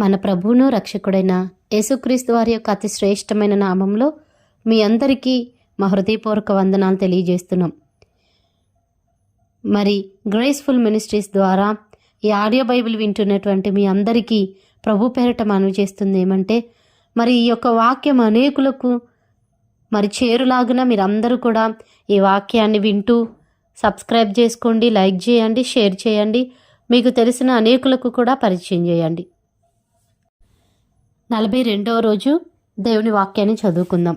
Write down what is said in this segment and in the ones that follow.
మన ప్రభువును రక్షకుడైన యేసుక్రీస్తు వారి యొక్క అతి శ్రేష్టమైన నామంలో మీ అందరికీ మా హృదయపూర్వక వందనాలు తెలియజేస్తున్నాం. మరి గ్రేస్ఫుల్ మినిస్ట్రీస్ ద్వారా ఈ ఆడియో బైబిల్ వింటున్నటువంటి మీ అందరికీ ప్రభు పేరిట మనవి చేస్తుంది ఏమంటే, మరి ఈ యొక్క వాక్యం అనేకులకు మరి చేరులాగున మీరందరూ కూడా ఈ వాక్యాన్ని వింటూ సబ్స్క్రైబ్ చేసుకోండి, లైక్ చేయండి, షేర్ చేయండి, మీకు తెలిసిన అనేకులకు కూడా పరిచయం చేయండి. 42వ రోజు దేవుని వాక్యాన్ని చదువుకుందాం.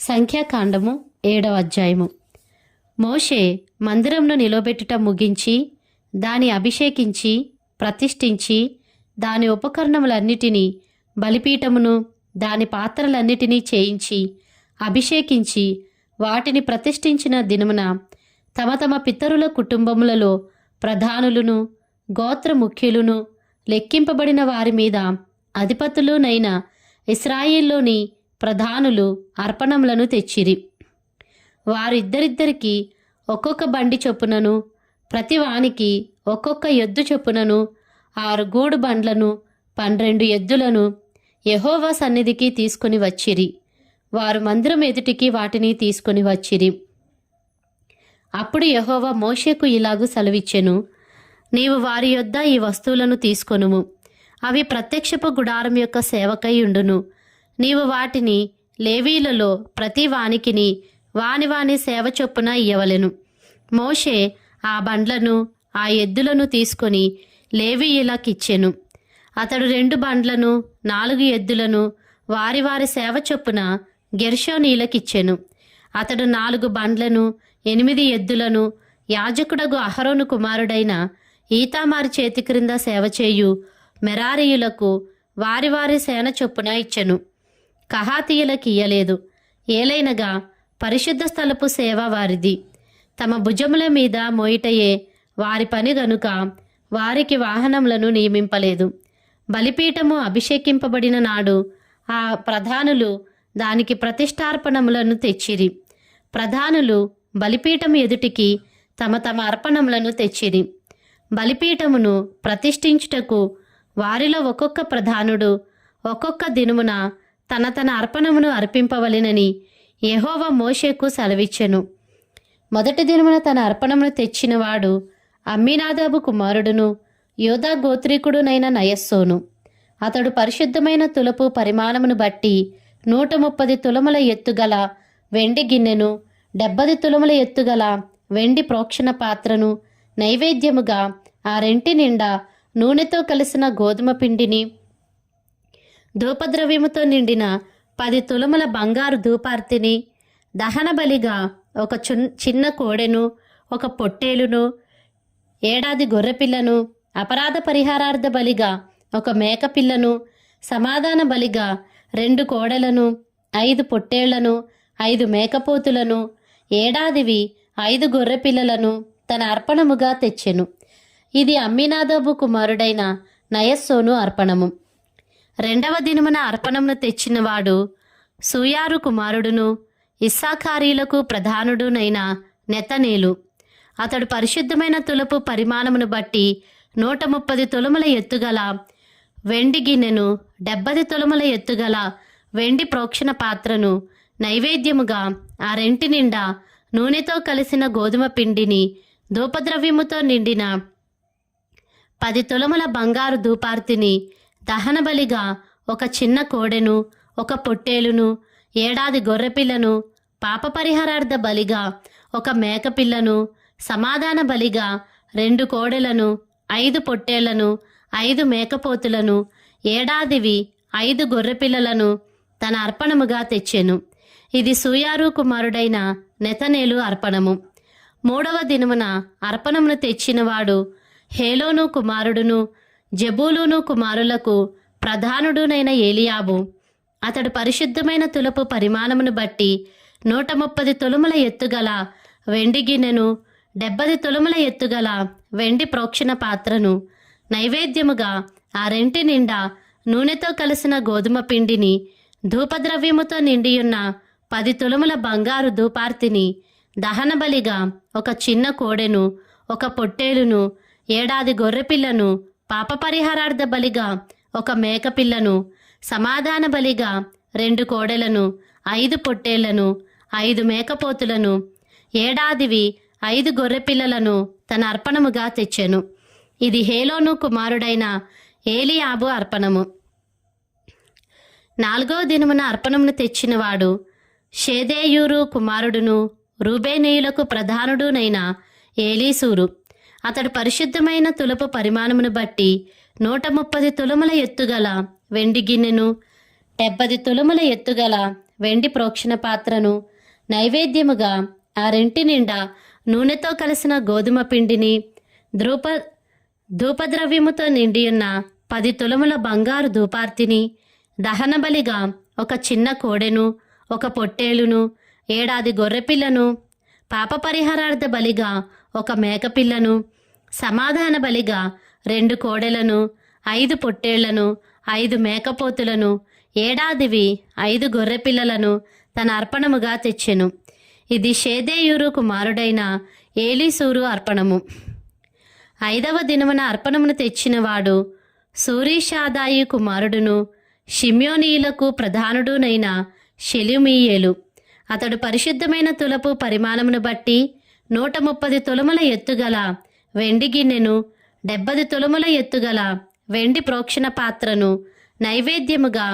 సంఖ్యాకాండము 7వ అధ్యాయము. మోషే మందిరంను నిలబెట్టుట ముగించి దాని అభిషేకించి ప్రతిష్ఠించి దాని ఉపకరణములన్నిటినీ బలిపీఠమును దాని పాత్రలన్నిటినీ చేయించి అభిషేకించి వాటిని ప్రతిష్ఠించిన దినమున తమ తమ పితరుల కుటుంబములలో ప్రధానులను గోత్ర ముఖ్యులను లెక్కింపబడిన వారి మీద అధిపతులునైన ఇశ్రాయేల్లోని ప్రధానులు అర్పణములను తెచ్చిరి. వారిద్దరిద్దరికి ఒక్కొక్క బండి చొప్పునను ప్రతి వానికి ఒక్కొక్క ఎద్దు చొప్పునను 6 గూడు బండ్లను 12 ఎద్దులను యెహోవా సన్నిధికి తీసుకొని వచ్చిరి. వారు మందిరం ఎదుటికి వాటిని తీసుకొని వచ్చిరి. అప్పుడు యెహోవా మోషేకు ఇలాగు సెలవిచ్చెను, నీవు వారి యొద్ద ఈ వస్తువులను తీసుకొనుము. అవి ప్రత్యక్షపు గుడారం యొక్క సేవకై ఉండును. నీవు వాటిని లేవీలలో ప్రతి వానికిని వాని వాని సేవ చొప్పున ఇయ్యవలెను. మోషే ఆ బండ్లను ఆ ఎద్దులను తీసుకొని లేవీయులకిచ్చెను. అతడు 2 బండ్లను 4 ఎద్దులను వారి వారి సేవ చొప్పున గెర్షోనీయులకిచ్చెను. అతడు 4 బండ్లను 8 ఎద్దులను యాజకుడగు అహరోను కుమారుడైన ఈతామారు చేతి క్రింద సేవ చేయు మెరారీయులకు వారి వారి సేన చొప్పున ఇచ్చెను. కహాతీయులకు ఇయ్యలేదు. ఏలైనగా పరిశుద్ధ స్థలపు సేవ వారిది. తమ భుజముల మీద మోయిటయే వారి పని గనుక వారికి వాహనములను నియమింపలేదు. బలిపీఠము అభిషేకింపబడిన నాడు ఆ ప్రధానులు దానికి ప్రతిష్టార్పణములను తెచ్చిరి. ప్రధానులు బలిపీఠము ఎదుటికి తమ తమ అర్పణములను తెచ్చిరి. బలిపీఠమును ప్రతిష్ఠించుటకు వారిలో ఒక్కొక్క ప్రధానుడు ఒక్కొక్క దినమున తన తన అర్పణమును అర్పింపవలెనని యెహోవా మోషేకు సెలవిచ్చెను. మొదటి దినమున తన అర్పణమును తెచ్చినవాడు అమ్మీనాదాబు కుమారుడును యోధా గోత్రీకుడునైన నయస్సోను. అతడు పరిశుద్ధమైన తులపు పరిమాణమును బట్టి 130 తులముల ఎత్తుగల వెండి గిన్నెను 70 తులముల ఎత్తుగల వెండి ప్రోక్షణ పాత్రను నైవేద్యముగా ఆ రెంటి నిండా నూనెతో కలిసిన గోధుమ పిండిని ధూపద్రవ్యముతో నిండిన 10 తులముల బంగారు ధూపార్తిని దహన బలిగా ఒక చిన్న కోడెను 1 పొట్టేలును 7 గొర్రెపిల్లను అపరాధ పరిహారార్థ బలిగా 1 మేకపిల్లను సమాధాన బలిగా 2 కోడెలను 5 పొట్టేళ్లను 5 మేకపోతులను ఏడాదివి 5 గొర్రెపిల్లలను తన అర్పణముగా తెచ్చెను. ఇది అమ్మీనాదాబు కుమారుడైన నయస్సోను అర్పణము. 2వ దినమున అర్పణమును తెచ్చినవాడు సూయారు కుమారుడును ఇస్సాకారీలకు ప్రధానుడునైన నెతనేలు. అతడు పరిశుద్ధమైన తులపు పరిమాణమును బట్టి 130 తులముల ఎత్తుగల వెండి గిన్నెను 70 తులముల ఎత్తుగల వెండి ప్రోక్షణ పాత్రను నైవేద్యముగా ఆ రెంటి నిండా నూనెతో కలిసిన గోధుమ పిండిని ధూపద్రవ్యముతో నిండిన 10 తులముల బంగారు ధూపార్తిని దహన బలిగా 1 చిన్న కోడెను 1 పొట్టేలును 7 గొర్రెపిల్లను పాప పరిహారార్థ బలిగా 1 మేకపిల్లను సమాధాన బలిగా 2 కోడెలను 5 పొట్టేళ్లను 5 మేకపోతులను ఏడాదివి 5 గొర్రెపిల్లలను తన అర్పణముగా తెచ్చెను. ఇది సూయారు కుమారుడైన నెతనేలు అర్పణము. 3వ దినమున అర్పణమును తెచ్చినవాడు హేలోను కుమారుడును జెబూలూను కుమారులకు ప్రధానుడునైన ఏలియాబు. అతడు పరిశుద్ధమైన తులపు పరిమాణమును బట్టి 130 తులముల ఎత్తుగల వెండి గిన్నెను 70 తులముల ఎత్తుగల వెండి ప్రోక్షణ పాత్రను నైవేద్యముగా ఆ రెంటి నిండా నూనెతో కలిసిన గోధుమ పిండిని ధూపద్రవ్యముతో నిండియున్న 10 తులముల బంగారు ధూపార్తిని దహన బలిగా 1 చిన్న కోడెను 1 పొట్టేలును 7 గొర్రెపిల్లను పాప పరిహారార్థ బలిగా ఒక మేకపిల్లను, సమాధాన బలిగా 2 కోడెలను, 5 పొట్టేళ్లను, 5 మేకపోతులను, ఏడాదివి 5 గొర్రెపిల్లలను తన అర్పణముగా తెచ్చెను. ఇది హేలోను కుమారుడైన ఏలీయాబు అర్పణము. 4వ దినమున అర్పణమును తెచ్చినవాడు షేదేయూరు కుమారుడును, రూబేనీయులకు ప్రధానుడునైన ఏలీసూరు. అతడు పరిశుద్ధమైన తులపు పరిమాణమును బట్టి 130 తులముల ఎత్తుగల వెండి గిన్నెను, 70 తులముల ఎత్తుగల వెండి ప్రోక్షణ పాత్రను, నైవేద్యముగా ఆ రెంటి నిండా నూనెతో కలిసిన గోధుమ పిండిని, ధూపద్రవ్యముతో నిండియున్న 10 తులముల బంగారు ధూపార్తిని, దహనబలిగా ఒక చిన్న కోడెను, ఒక పొట్టేలును, ఏడాది గొర్రెపిల్లను, పాప పరిహారార్థ బలిగా ఒక మేకపిల్లను, సమాధాన బలిగా 2 కోడెలను, 5 పొట్టేళ్లను, 5 మేకపోతులను, ఏడాదివి 5 గొర్రెపిల్లలను తన అర్పణముగా తెచ్చెను. ఇది షేదేయూరు కుమారుడైన ఏలీసూరు అర్పణము. 5వ దినమున అర్పణమును తెచ్చినవాడు సూరీషాదాయి కుమారుడును, షిమ్యోనీయులకు ప్రధానుడునైన షెలుమీయేలు. అతడు పరిశుద్ధమైన తులపు పరిమాణమును బట్టి 130 తులముల ఎత్తుగల వెండి గిన్నెను, 70 తులముల ఎత్తుగల వెండి ప్రోక్షణ పాత్రను, నైవేద్యముగా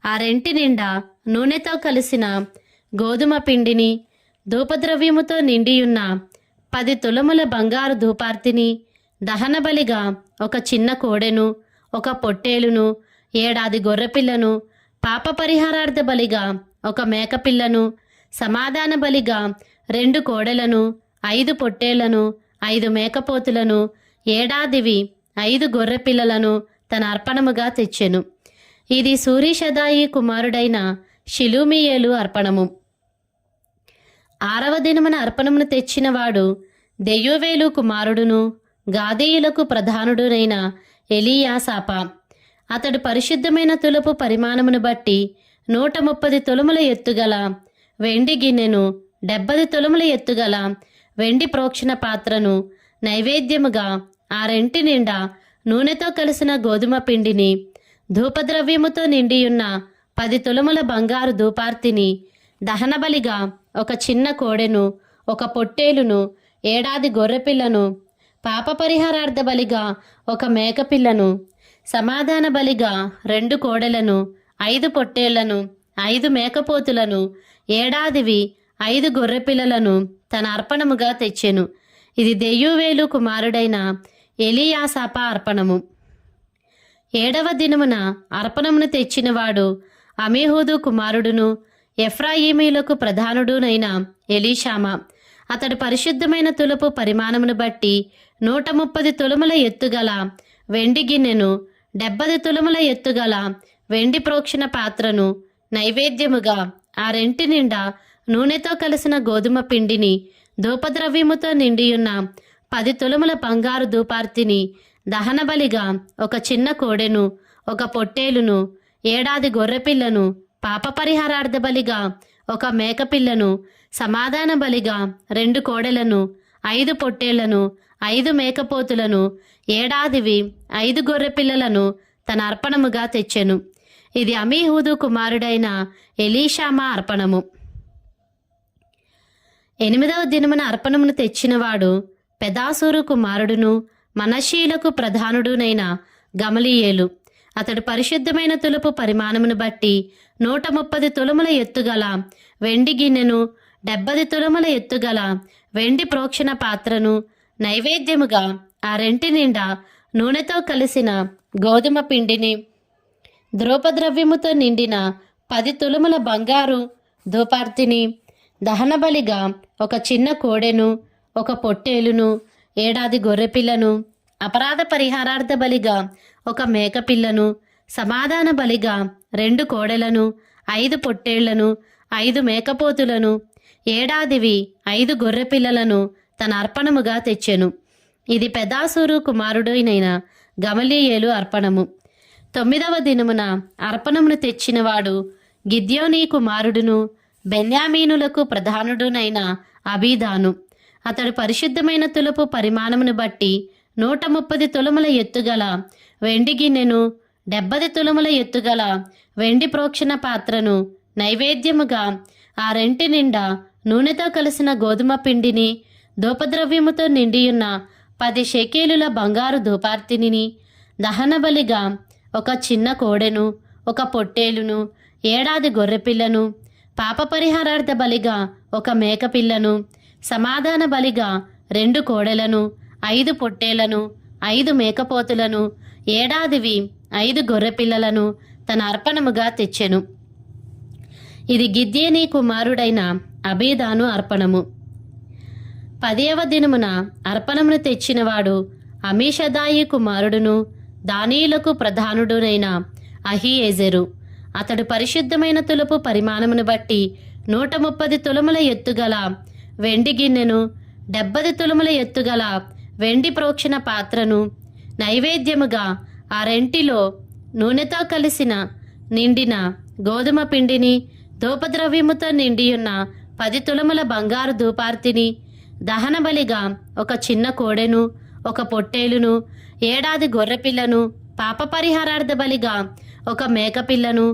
ఆ రెంటి నిండా నూనెతో కలిసిన గోధుమ పిండిని, ధూపద్రవ్యముతో నిండియున్న 10 తులముల బంగారు ధూపార్తిని, దహనబలిగా ఒక చిన్న కోడెను, ఒక పొట్టేలును, ఏడాది గొర్రెపిల్లను, పాప పరిహారార్థ బలిగా ఒక మేకపిల్లను, సమాధాన బలిగా 2 కోడెలను, 5 పొట్టేళ్లను, 5 మేకపోతులను, ఏడాదివి 5 గొర్రెపిల్లలను తన అర్పణముగా తెచ్చెను. ఇది సూరీషదాయి కుమారుడైన షిలూమియేలు అర్పణము. 6వ దినమున అర్పణమును తెచ్చినవాడు దెయూవేలు కుమారుడును, గాదీయులకు ప్రధానుడునైన ఎలీయాసాపా. అతడు పరిశుద్ధమైన తులపు పరిమాణమును బట్టి 130 తులముల ఎత్తుగల వెండి గిన్నెను, 70 తులముల ఎత్తుగల వెండి ప్రోక్షణ పాత్రను, నైవేద్యముగా ఆ రెంటి నిండా నూనెతో కలిసిన గోధుమ పిండిని, ధూపద్రవ్యముతో నిండియున్న 10 తులముల బంగారు ధూపార్తిని, దహనబలిగా ఒక చిన్న కోడెను, ఒక పొట్టేలును, ఏడాది గొర్రెపిల్లను, పాప పరిహారార్థ బలిగా ఒక మేకపిల్లను, సమాధాన బలిగా 2 కోడెలను, 5 పొట్టేళ్లను, 5 మేకపోతులను, ఏడాదివి 5 గొర్రెపిల్లలను తన అర్పణముగా తెచ్చెను. ఇది దెయూవేలు కుమారుడైన ఎలీయాసాపా అర్పణము. 7వ దినమున అర్పణమును తెచ్చినవాడు అమీహూదు కుమారుడును, ఎఫ్రాయిమీలకు ప్రధానుడునైన ఎలీషామా. అతడు పరిశుద్ధమైన తులపు పరిమాణమును బట్టి 130 తులముల ఎత్తుగల వెండి గిన్నెను, 70 తులముల ఎత్తుగల వెండి ప్రోక్షణ పాత్రను, నైవేద్యముగా ఆ రెంటి నిండా నూనెతో కలిసిన గోధుమ పిండిని, ధూపద్రవ్యముతో నిండియున్న 10 తులముల బంగారు ధూపార్తిని, దహనబలిగా ఒక చిన్న కోడెను, ఒక పొట్టేలును, ఏడాది గొర్రెపిల్లను, పాప పరిహారార్థ బలిగా ఒక మేకపిల్లను, సమాధాన బలిగా 2 కోడెలను, 5 పొట్టేళ్లను, 5 మేకపోతులను, ఏడాదివి 5 గొర్రెపిల్లలను తన అర్పణముగా తెచ్చెను. ఇది అమీహూదు కుమారుడైన ఎలీషామా అర్పణము. 8వ దినమున అర్పణమును తెచ్చినవాడు పెదాసూరు కుమారుడును, మనషీలకు ప్రధానుడునైన గమలీయేలు. అతడు పరిశుద్ధమైన తులపు పరిమాణమును బట్టి 130 తులముల ఎత్తుగల వెండి గిన్నెను, 70 తులముల ఎత్తుగల వెండి ప్రోక్షణ పాత్రను, నైవేద్యముగా ఆ రెంటి నిండా నూనెతో కలిసిన గోధుమ పిండిని, ధూపద్రవ్యముతో నిండిన 10 తులముల బంగారు ధూపార్తిని, దహనబలిగా ఒక చిన్న కోడెను, ఒక పొట్టేలును, ఏడాది గొర్రెపిల్లను, అపరాధ పరిహారార్థ బలిగా ఒక మేకపిల్లను, సమాధాన బలిగా 2 కోడెలను, 5 పొట్టేళ్లను, 5 మేకపోతులను, ఏడాదివి 5 గొర్రెపిల్లలను తన అర్పణముగా తెచ్చెను. ఇది పెదాసూరు కుమారుడైన గమలీయేలు అర్పణము. 9వ దినమున అర్పణమును తెచ్చినవాడు గిద్యోనీ కుమారుడును, బెన్యామీనులకు ప్రధానుడునైన అబీదాను. అతడు పరిశుద్ధమైన తులపు పరిమాణమును బట్టి 130 తులముల ఎత్తుగల వెండి గిన్నెను, 70 తులముల ఎత్తుగల వెండి ప్రోక్షణ పాత్రను నైవేద్యముగా ఆ రెంటి నిండా నూనెతో కలిసిన గోధుమ పిండిని ధూపద్రవ్యముతో నిండియున్న 10 షెకేలుల బంగారు ధూపార్తిని దహనబలిగా ఒక చిన్న కోడెను, ఒక పొట్టేలును, ఏడాది గొర్రెపిల్లను, పాప పరిహారార్థ బలిగా ఒక మేకపిల్లను, సమాధాన బలిగా 2 కోడెలను, 5 పొట్టేలను, 5 మేకపోతులను, ఏడాదివి 5 గొర్రెపిల్లలను తన అర్పణముగా తెచ్చెను. ఇది గిద్యోనీ కుమారుడైన అబీదాను అర్పణము. 10వ దినమున అర్పణమును తెచ్చినవాడు అమీషదాయి కుమారుడును దానియులకు ప్రధానుడునైన అహీయెజెరు. అతడు పరిశుద్ధమైన తులపు పరిమాణమును బట్టి 130 తులముల ఎత్తుగల వెండి గిన్నెను, 70 తులముల ఎత్తుగల వెండి ప్రోక్షణ పాత్రను నైవేద్యముగా ఆ రెంటిలో నూనెతో కలిసిన నిండిన గోధుమ పిండిని ధూపద్రవ్యముతో నిండియున్న 10 తులముల బంగారు ధూపార్తిని దహనబలిగా ఒక చిన్న కోడెను, ఒక పొట్టేలును, ఏడాది గొర్రెపిల్లను, పాప పరిహారార్థ బలిగా ఒక మేకపిల్లను,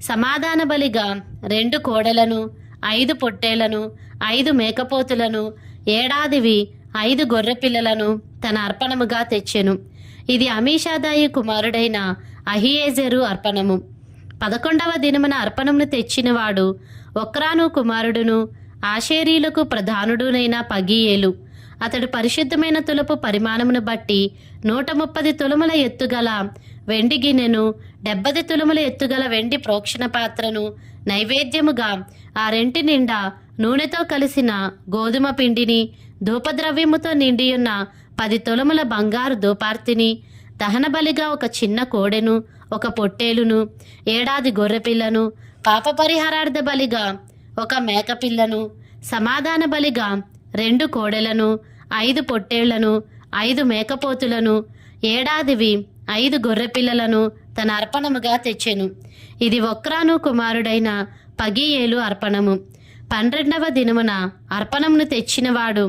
సమాధాన బలిగా 2 కోడెలను, 5 పొట్టేలను, 5 మేకపోతులను, ఏడాదివి 5 గొర్రెపిల్లలను తన అర్పణముగా తెచ్చెను. ఇది అమీషాదాయి కుమారుడైన అహీయెజెరు అర్పణము. 11వ దినమున అర్పణమును తెచ్చినవాడు ఒక్రాను కుమారుడును ఆషేరీలకు ప్రధానుడునైన పగీయేలు. అతడు పరిశుద్ధమైన తులపు పరిమాణమును బట్టి 130 తులముల ఎత్తుగల వెండి గిన్నెను, 70 తులముల ఎత్తుగల వెండి ప్రోక్షణ పాత్రను నైవేద్యముగా ఆ రెంటి నిండా నూనెతో కలిసిన గోధుమ పిండిని ధూపద్రవ్యముతో నిండియున్న 10 తులముల బంగారు ధూపార్తిని దహనబలిగా ఒక చిన్న కోడెను, ఒక పొట్టేలును, ఏడాది గొర్రెపిల్లను, పాప పరిహారార్థ బలిగా ఒక మేకపిల్లను, సమాధాన బలిగా 2 కోడెలను, 5 పొట్టేళ్లను, 5 మేకపోతులను, ఏడాదివి 5 గొర్రెపిల్లలను తన అర్పణముగా తెచ్చెను. ఇది ఒక్రాను కుమారుడైన పగీయేలు అర్పణము. 12వ దినమున అర్పణమును తెచ్చినవాడు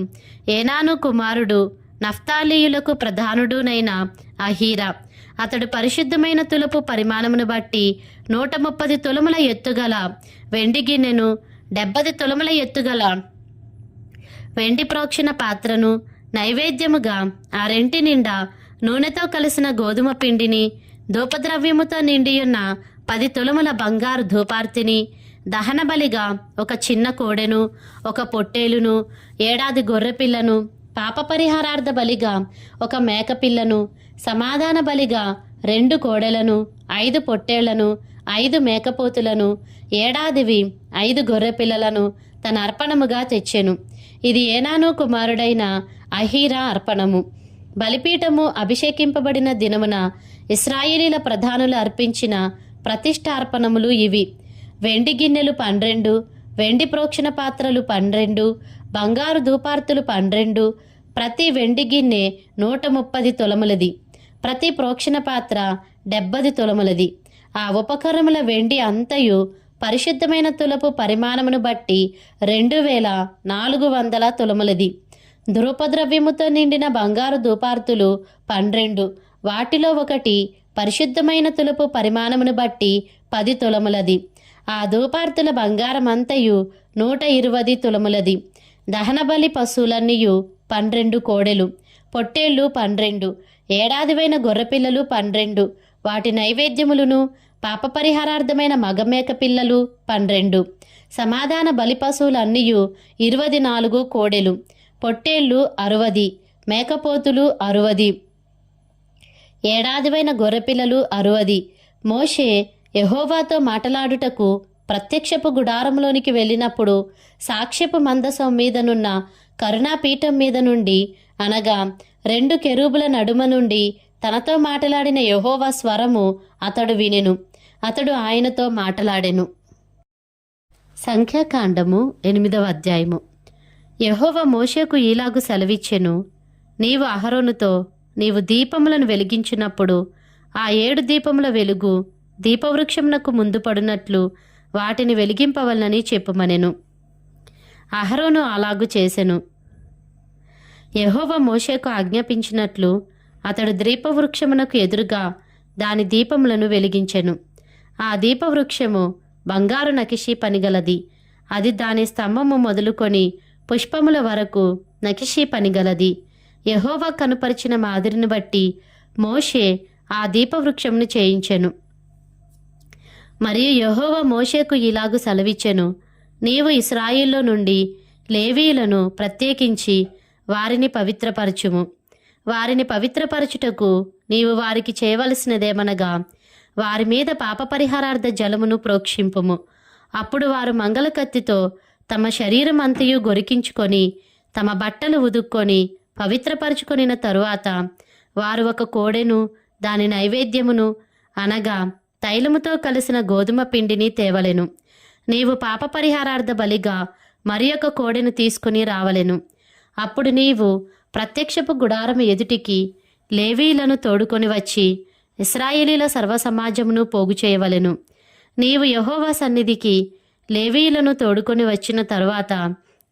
ఏనాను కుమారుడు నఫ్తాలీయులకు ప్రధానుడునైన అహీరా. అతడు పరిశుద్ధమైన తులపు పరిమాణమును బట్టి 130 తులముల ఎత్తుగల వెండి గిన్నెను, 70 తులముల ఎత్తుగల వెండి ప్రోక్షణ పాత్రను నైవేద్యముగా ఆ రెంటి నిండా నూనెతో కలిసిన గోధుమ పిండిని ధూపద్రవ్యముతో నిండియున్న 10 తులముల బంగారు ధూపార్తిని దహనబలిగా ఒక చిన్న కోడెను, ఒక పొట్టేలును, ఏడాది గొర్రెపిల్లను, పాప పరిహారార్థ బలిగా ఒక మేకపిల్లను, సమాధాన బలిగా 2 కోడెలను, 5 పొట్టేళ్లను, 5 మేకపోతులను, ఏడాదివి 5 గొర్రెపిల్లలను తన అర్పణముగా తెచ్చెను. ఇది ఏనాను కుమారుడైన అహీరా అర్పణము. బలిపీఠము అభిషేకింపబడిన దినమున ఇశ్రాయేలీల ప్రధానులు అర్పించిన ప్రతిష్ఠార్పణములు ఇవి: వెండి గిన్నెలు 12, వెండి ప్రోక్షణ పాత్రలు 12, బంగారు ధూపార్తులు 12, ప్రతి వెండి గిన్నె 130 తులములది, ప్రతి ప్రోక్షణ పాత్ర 70 తులములది. ఆ ఉపకరముల వెండి అంతయు పరిశుద్ధమైన తులపు పరిమాణమును బట్టి 2400 తులములది. ధూపద్రవ్యముతో నిండిన బంగారు ధూపార్తులు 12, వాటిలో ఒకటి పరిశుద్ధమైన తులపు పరిమాణమును బట్టి 10 తులములది. ఆ ధూపార్తుల బంగారమంతయు 120 తులములది. దహనబలి పశువులన్నీయు 12 కోడెలు, పొట్టేళ్లు 12, ఏడాదివైన గొర్రెపిల్లలు 12, వాటి నైవేద్యములను, పాప పరిహారార్థమైన మగమేక పిల్లలు 12, సమాధాన బలి పశువులన్నీయు 24 కోడెలు, పొట్టేళ్లు 60, మేకపోతులు 60, ఏడాదివైన గొర్రెపిల్లలు 60. మోషే యెహోవాతో మాటలాడుటకు ప్రత్యక్షపు గుడారంలోనికి వెళ్ళినప్పుడు సాక్ష్యపు మందసం మీదనున్న కరుణాపీఠం మీద నుండి, అనగా 2 కెరూబుల నడుమ నుండి తనతో మాటలాడిన యెహోవా స్వరము అతడు వినెను. అతడు ఆయనతో మాటలాడెను. సంఖ్యాకాండము 8వ అధ్యాయము. యెహోవా మోషేకు ఈలాగు సెలవిచ్చెను: నీవు అహరోనుతో, నీవు దీపములను వెలిగించినప్పుడు ఆ 7 దీపముల వెలుగు దీపవృక్షమునకు ముందు పడునట్లు వాటిని వెలిగింపవలనని చెప్పుమనెను. అహరోను అలాగు చేసెను. యెహోవా మోషేకు ఆజ్ఞాపించినట్లు అతడు దీపవృక్షమునకు ఎదురుగా దాని దీపములను వెలిగించెను. ఆ దీపవృక్షము బంగారు నకిషీ పనిగలది. అది దాని స్తంభము మొదలుకొని పుష్పముల వరకు నకిషీ పనిగలది. యెహోవా కనుపరిచిన మాదిరిని బట్టి మోషే ఆ దీపవృక్షమును చేయించెను. మరియు యెహోవా మోషేకు ఇలాగు సెలవిచ్చెను, నీవు ఇశ్రాయేల్లో నుండి లేవీయులను ప్రత్యేకించి వారిని పవిత్రపరచుము. వారిని పవిత్రపరచుటకు నీవు వారికి చేయవలసినదేమనగా వారి మీద పాపపరిహారార్థ జలమును ప్రోక్షింపుము. అప్పుడు వారు మంగళ కత్తితో తమ శరీరం అంతయు గొరికించుకొని తమ బట్టలు ఉదుక్కొని పవిత్రపరచుకొనిన తరువాత వారు ఒక కోడెను దాని నైవేద్యమును అనగా తైలముతో కలిసిన గోధుమ పిండిని తేవలెను. నీవు పాపపరిహారార్థ బలిగా మరి ఒక కోడెను తీసుకుని రావలెను. అప్పుడు నీవు ప్రత్యక్షపు గుడారం ఎదుటికి లేవీలను తోడుకొని వచ్చి ఇశ్రాయేలీల సర్వసమాజమును పోగు చేయవలెను. నీవు యెహోవా సన్నిధికి లేవీయులను తోడుకొని వచ్చిన తరువాత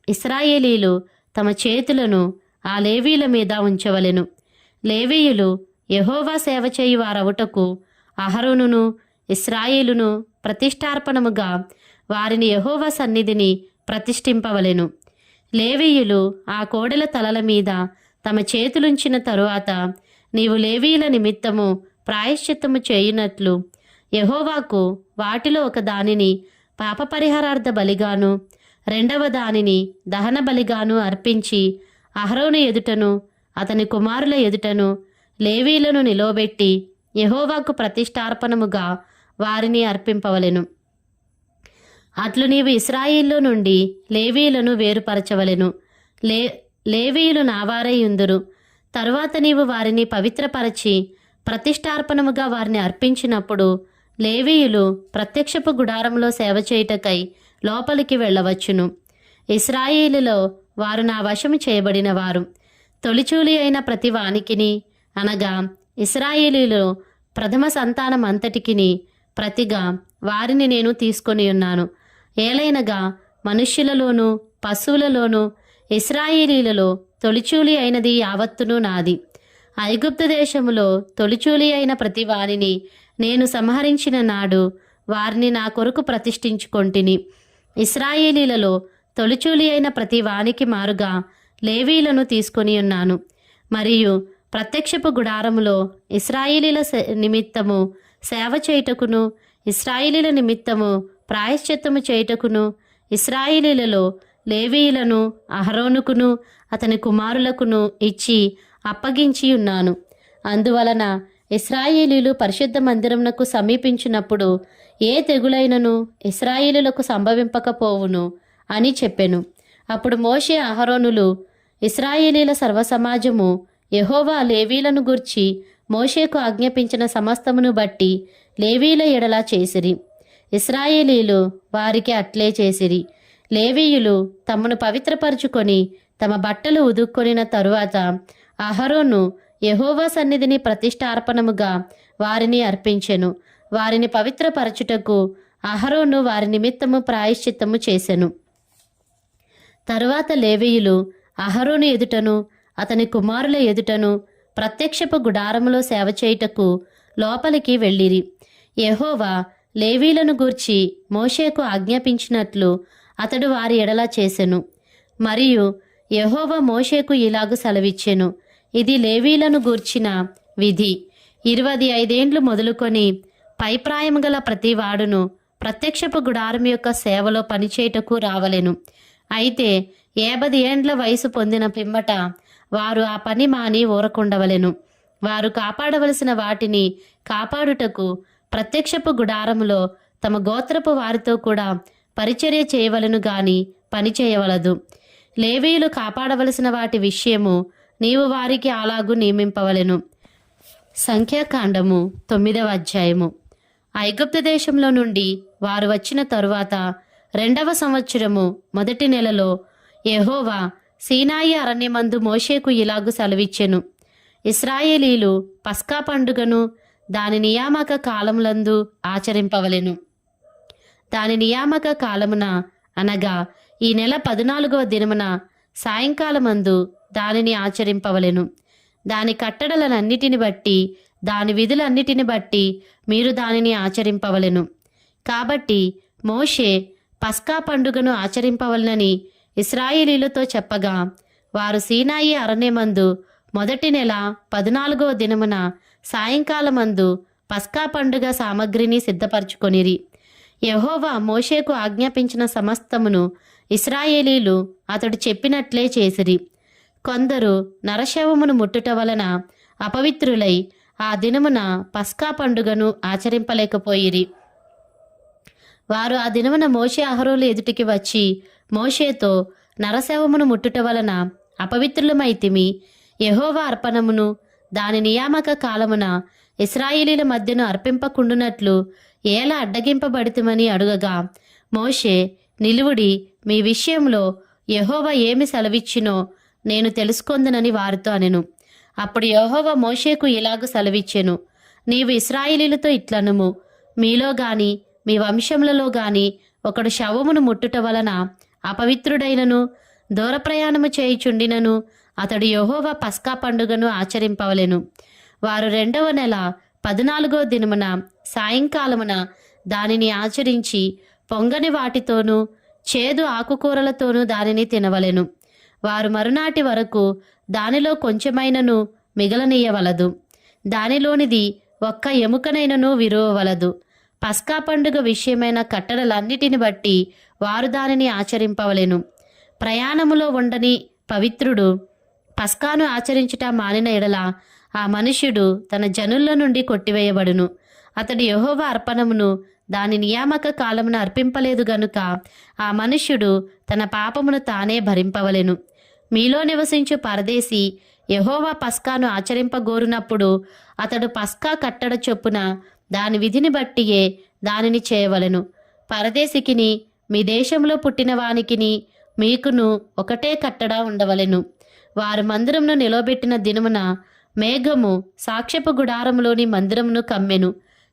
ఇశ్రాయేలీలు తమ చేతులను ఆ లేవీల మీద ఉంచవలెను. లేవీయులు యెహోవా సేవ చేయి వారవుటకు అహరోనును ఇశ్రాయేలును ప్రతిష్టార్పణముగా వారిని యెహోవా సన్నిధిని ప్రతిష్ఠింపవలెను. లేవీయులు ఆ కోడెల తలల మీద తమ చేతులుంచిన తరువాత నీవు లేవీయుల నిమిత్తము ప్రాయశ్చిత్తము చేయునట్లు యెహోవాకు వాటిలో ఒక దానిని పాపపరిహారార్థ బలిగాను రెండవ దానిని దహన బలిగాను అర్పించి అహరోను ఎదుటను అతని కుమారుల ఎదుటను లేవీలను నిలవబెట్టి యెహోవాకు ప్రతిష్టార్పణముగా వారిని అర్పింపవలెను. అట్లు నీవు ఇశ్రాయేల్లో నుండి లేవీయులను వేరుపరచవలెను. లేవీయులు నావారై ఉందురు. తరువాత నీవు వారిని పవిత్రపరచి ప్రతిష్టార్పణముగా వారిని అర్పించినప్పుడు లేవీయులు ప్రత్యక్షపు గుడారంలో సేవ చేయుటకై లోపలికి వెళ్ళవచ్చును. ఇశ్రాయేలులో వారు నా వశము చేయబడిన వారు. తొలిచూలి అయిన ప్రతి వానికిని అనగా ఇశ్రాయేలీలో ప్రథమ సంతానం అంతటికిని ప్రతిగా వారిని నేను తీసుకొని ఉన్నాను. ఏలైనగా మనుష్యులలోనూ పశువులలోనూ ఇశ్రాయేలీలలో తొలిచూలి అయినది యావత్తును నాది. ఐగుప్తు దేశములో తొలిచూలి అయిన ప్రతి వారిని నేను సంహరించిన నాడు వారిని నా కొరకు ప్రతిష్ఠించుకొంటిని. ఇశ్రాయేలీలలో తొలిచూలి అయిన ప్రతి వానికి మారుగా లేవీలను తీసుకొని ఉన్నాను. మరియు ప్రత్యక్షపు గుడారములో ఇశ్రాయేలీల నిమిత్తము సేవ చేయుటకును ఇశ్రాయేలీల నిమిత్తము ప్రాయశ్చిత్తము చేయుటకును ఇశ్రాయేలీలలో లేవీయులను అహరోనుకును అతని కుమారులకును ఇచ్చి అప్పగించి ఉన్నాను. అందువలన ఇశ్రాయేలీలు పరిశుద్ధ మందిరమునకు సమీపించినప్పుడు ఏ తెగులైనను ఇశ్రాయేలులకు సంభవింపకపోవును అని చెప్పెను. అప్పుడు మోషే అహరోనులు ఇశ్రాయేలీల సర్వసమాజము యెహోవా లేవీలను గూర్చి మోషేకు ఆజ్ఞాపించిన సమస్తమును బట్టి లేవీల ఎడల చేసిరి. ఇశ్రాయేలీలు వారికి అట్లే చేసిరి. లేవీయులు తమను పవిత్రపరచుకొని తమ బట్టలు ఉదుక్కొనిన తరువాత అహరోను యెహోవా సన్నిధిని ప్రతిష్టార్పణముగా వారిని అర్పించెను. వారిని పవిత్రపరచుటకు అహరోను వారి నిమిత్తము ప్రాయశ్చిత్తము చేసెను. తరువాత లేవీయులు అహరోను ఎదుటను అతని కుమారుల ఎదుటను ప్రత్యక్షపు గుడారములో సేవ చేయుటకు లోపలికి వెళ్ళిరి. యెహోవా లేవీలను గూర్చి మోషేకు ఆజ్ఞాపించినట్లు అతడు వారి ఎడల చేసెను. మరియు యెహోవా మోషేకు ఇలాగు సెలవిచ్చెను, ఇది లేవీలను గూర్చిన విధి. 25 ఏండ్లు మొదలుకొని పైప్రాయము గల ప్రతి వాడును ప్రత్యక్షపు గుడారం యొక్క సేవలో పనిచేయుటకు రావలెను. అయితే 50 ఏండ్ల వయసు పొందిన పిమ్మట వారు ఆ పని మాని ఊరకుండవలెను. వారు కాపాడవలసిన వాటిని కాపాడుటకు ప్రత్యక్షపు గుడారములో తమ గోత్రపు వారితో కూడా పరిచర్య చేయవలను గాని పని చేయవలదు. లేవీయులు కాపాడవలసిన వాటి విషయము నీవు వారికి అలాగు నియమింపవలెను. సంఖ్యాకాండము 9వ అధ్యాయము. ఐగుప్తు దేశంలో నుండి వారు వచ్చిన తరువాత 2వ సంవత్సరము మొదటి నెలలో యెహోవా సీనాయి అరణ్యమందు మోషేకు ఇలాగు సెలవిచ్చెను. ఇశ్రాయేలీలు పస్కా పండుగను దాని నియామక కాలములందు ఆచరింపవలెను. దాని నియామక కాలమున అనగా ఈ నెల 14వ దినమున సాయంకాలమందు దానిని ఆచరింపవలెను. దాని కట్టడలనన్నిటిని బట్టి దాని విధులన్నిటిని బట్టి మీరు దానిని ఆచరింపవలెను. కాబట్టి మోషే పస్కా పండుగను ఆచరింపవలనని ఇశ్రాయేలీలతో చెప్పగా, వారు సీనాయి అరణ్యమందు మొదటి నెల 14వ దినమున సాయంకాలమందు పస్కా పండుగ సామగ్రిని సిద్ధపరచుకొనిరి. యెహోవా మోషేకు ఆజ్ఞాపించిన సమస్తమును ఇశ్రాయేలీలు అతడు చెప్పినట్లే చేసిరి. కొందరు నరశవమును ముట్టుట వలన అపవిత్రులై ఆ దినమున పస్కా పండుగను ఆచరింపలేకపోయిరి. వారు ఆ దినమున మోషే అహరోను ఎదుటికి వచ్చి మోషేతో, నరశవమును ముట్టుట వలన అపవిత్రులమైతిమి, యెహోవా అర్పణమును దాని నియామక కాలమున ఇశ్రాయేలీల మధ్యను అర్పింపకుండునట్లు ఏలా అడ్డగింపబడితిమని అడుగగా, మోషే, నిలువుడి, మీ విషయంలో యెహోవా ఏమి సెలవిచ్చినో నేను తెలుసుకొందునని వారితో అనెను. అప్పుడు యెహోవా మోషేకు ఇలాగు సెలవిచ్చెను, నీవు ఇశ్రాయేలీలతో ఇట్లనుము, మీలో గాని మీ వంశములలో గాని ఒకడు శవమును ముట్టుట వలన అపవిత్రుడైనను దూర ప్రయాణము చేయుచుండినను అతడు యెహోవా పస్కా పండుగను ఆచరింపవలెను. వారు 2వ నెల 14వ దినమున సాయంకాలమున దానిని ఆచరించి పొంగని వాటితోనూ చేదు ఆకుకూరలతోనూ దానిని తినవలెను. వారు మరునాటి వరకు దానిలో కొంచెమైనను మిగలనీయవలదు. దానిలోనిది ఒక్క ఎముకనైనను విరువవలదు. పస్కా పండుగ విషయమైన కట్టడలన్నిటిని బట్టి వారు దానిని ఆచరింపవలెను. ప్రయాణములో ఉండని పవిత్రుడు పస్కాను ఆచరించుట మానిన ఎడల ఆ మనుష్యుడు తన జనుల నుండి కొట్టివేయబడును. అతడు యెహోవా అర్పణమును దాని నియామక కాలమున అర్పింపలేదు గనుక ఆ మనుష్యుడు తన పాపమును తానే భరింపవలెను. మీలో నివసించు పరదేశి యెహోవా పస్కాను ఆచరింపగోరునప్పుడు అతడు పస్కా కట్టడ చొప్పున దాని విధిని బట్టియే దానిని చేయవలెను. పరదేశికిని మీ దేశంలో పుట్టిన వానికిని మీకును ఒకటే కట్టడ ఉండవలెను. వారు మందిరమును నిలవబెట్టిన దినమున మేఘము సాక్ష్యపు గుడారములోని మందిరమును కమ్మెను.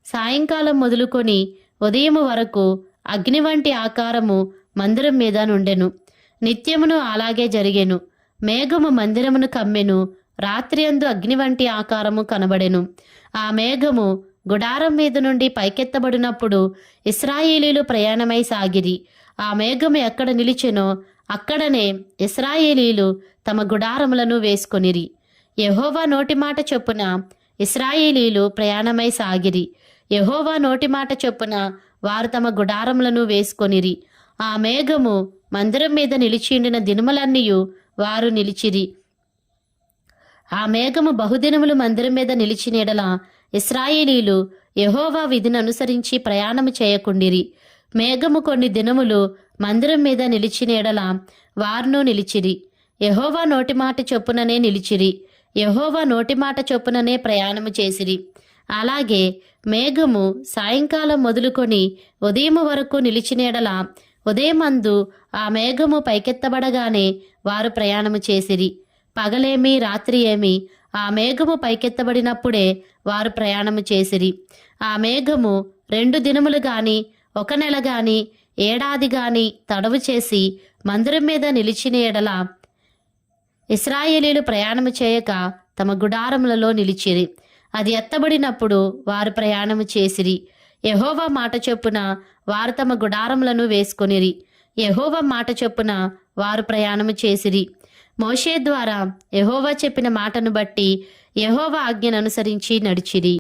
సాయంకాలం మొదలుకొని ఉదయము వరకు అగ్ని వంటి ఆకారము మందిరం మీద నుండెను. నిత్యమును అలాగే జరిగెను. మేఘము మందిరమును కమ్మెను. రాత్రియందు అగ్ని వంటి ఆకారము కనబడెను. ఆ మేఘము గుడారం మీద నుండి పైకెత్తబడినప్పుడు ఇశ్రాయేలీలు ప్రయాణమై సాగిరి. ఆ మేఘము ఎక్కడ నిలిచెనో అక్కడనే ఇశ్రాయేలీలు తమ గుడారములను వేసుకొనిరి. యెహోవా నోటి మాట చొప్పున ఇశ్రాయేలీలు ప్రయాణమై సాగిరి. యెహోవా నోటి మాట చొప్పున వారు తమ గుడారములను వేసుకొనిరి. ఆ మేఘము మందిరం మీద నిలిచిండిన దినములన్నీయు వారు నిలిచిరి. ఆ మేఘము బహుదినములు మందిరం మీద నిలిచినెడల ఇశ్రాయేలీలు యెహోవా విధిని అనుసరించి ప్రయాణము చేయకుండిరి. మేఘము కొన్ని దినములు మందిరం మీద నిలిచినెడల వారును నిలిచిరి. యెహోవా నోటి మాట చొప్పుననే నిలిచిరి. యెహోవా నోటి మాట చొప్పుననే ప్రయాణము చేసిరి. అలాగే మేఘము సాయంకాలం మొదలుకొని ఉదయము వరకు నిలిచినెడల ఉదయమందు ఆ మేఘము పైకెత్తబడగానే వారు ప్రయాణము చేసిరి. పగలేమి రాత్రి ఏమి ఆ మేఘము పైకెత్తబడినప్పుడే వారు ప్రయాణము చేసిరి. ఆ మేఘము 2 దినములు గాని 1 నెల గాని ఏడాది గాని తడవు చేసి మందిరం మీద నిలిచిన ఎడల ఇశ్రాయేలీలు ప్రయాణము చేయక తమ గుడారములలో నిలిచిరి. అది ఎత్తబడినప్పుడు వారు ప్రయాణము చేసిరి. యెహోవా మాట చొప్పున వారు తమ గుడారములను వేసుకొనిరి. యెహోవా మాట చొప్పున వారు ప్రయాణము చేసిరి. మోషే ద్వారా యెహోవా చెప్పిన మాటను బట్టి యెహోవా ఆజ్ఞను అనుసరించి నడిచిరి.